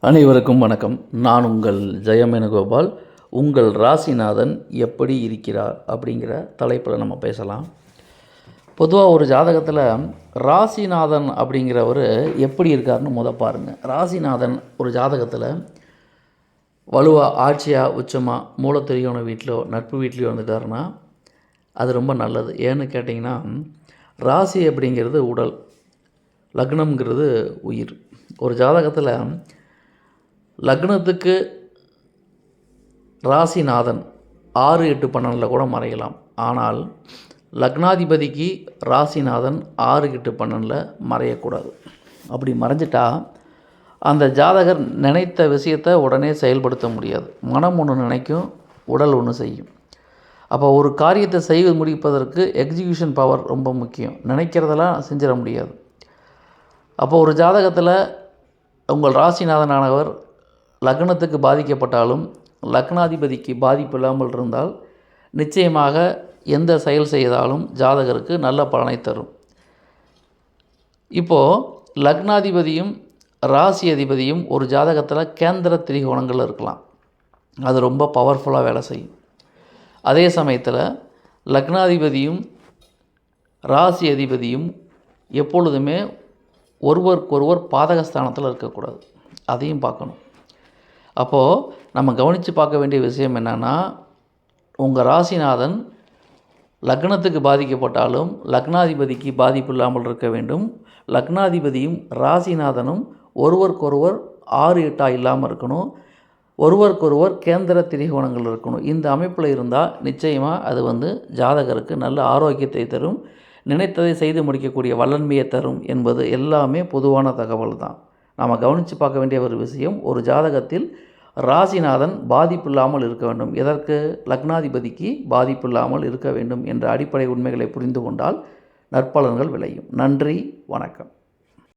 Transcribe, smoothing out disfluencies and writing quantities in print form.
அனைவருக்கும் வணக்கம். நான் உங்கள் ஜெயமேனுகோபால். உங்கள் ராசிநாதன் எப்படி இருக்கிறார் அப்படிங்கிற தலைப்பில் நம்ம பேசலாம். பொதுவாக ஒரு ஜாதகத்தில் ராசிநாதன் அப்படிங்கிறவர் எப்படி இருக்காருன்னு பாருங்கள். ராசிநாதன் ஒரு ஜாதகத்தில் வலுவாக ஆட்சியாக உச்சமாக மூலத்திரியோன வீட்டிலோ நட்பு வீட்லேயோ வந்துட்டாருன்னா அது ரொம்ப நல்லது. ஏன்னு கேட்டிங்கன்னா, ராசி அப்படிங்கிறது உடல், லக்னம்ங்கிறது உயிர். ஒரு ஜாதகத்தில் லக்னத்துக்கு ராசிநாதன் 6, 8, 12 கூட மறையலாம். ஆனால் லக்னாதிபதிக்கு ராசிநாதன் 6, 8, 12 மறையக்கூடாது. அப்படி மறைஞ்சிட்டா அந்த ஜாதகர் நினைத்த விஷயத்தை உடனே செயல்படுத்த முடியாது. மனம் ஒன்று நினைக்கும், உடல் ஒன்று செய்யும். அப்போ ஒரு காரியத்தை செய்து முடிப்பதற்கு எக்ஸிக்யூஷன் பவர் ரொம்ப முக்கியம். நினைக்கிறதெல்லாம் செஞ்சிட முடியாது. அப்போ ஒரு ஜாதகத்தில் உங்கள் ராசிநாதனானவர் லக்னத்துக்கு பாதிக்கப்பட்டாலும் லக்னாதிபதிக்கு பாதிப்பு இல்லாமல் இருந்தால் நிச்சயமாக எந்த செயல் செய்தாலும் ஜாதகருக்கு நல்ல பலனை தரும். இப்போது லக்னாதிபதியும் ராசி அதிபதியும் ஒரு ஜாதகத்தில் கேந்திர திரிகோணங்கள் இருக்கலாம். அது ரொம்ப பவர்ஃபுல்லாக வேலை செய்யும். அதே சமயத்தில் லக்னாதிபதியும் ராசி அதிபதியும் எப்பொழுதுமே ஒருவருக்கொருவர் பாதகஸ்தானத்தில் இருக்கக்கூடாது. அதையும் பார்க்கணும். அப்போது நம்ம கவனித்து பார்க்க வேண்டிய விஷயம் என்னென்னா, உங்கள் ராசிநாதன் லக்னத்துக்கு பாதிக்கப்பட்டாலும் லக்னாதிபதிக்கு பாதிப்பு இல்லாமல் இருக்க வேண்டும். லக்னாதிபதியும் ராசிநாதனும் ஒருவருக்கொருவர் 6, 8 இல்லாமல் இருக்கணும். ஒருவருக்கொருவர் கேந்திர திரிகோணங்கள் இருக்கணும். இந்த அமைப்பில் இருந்தால் நிச்சயமாக அது ஜாதகருக்கு நல்ல ஆரோக்கியத்தை தரும், நினைத்ததை செய்து முடிக்கக்கூடிய வல்லன்மையை தரும் என்பது எல்லாமே பொதுவான தகவல் தான். நாம் கவனித்து பார்க்க வேண்டிய ஒரு விஷயம், ஒரு ஜாதகத்தில் ராசிநாதன் பாதிப்பு இல்லாமல் இருக்க வேண்டும். எதற்கு? லக்னாதிபதிக்கு பாதிப்பு இல்லாமல் இருக்க வேண்டும் என்ற அடிப்படை உண்மைகளை புரிந்து கொண்டால் நற்பலன்கள் விளையும். நன்றி, வணக்கம்.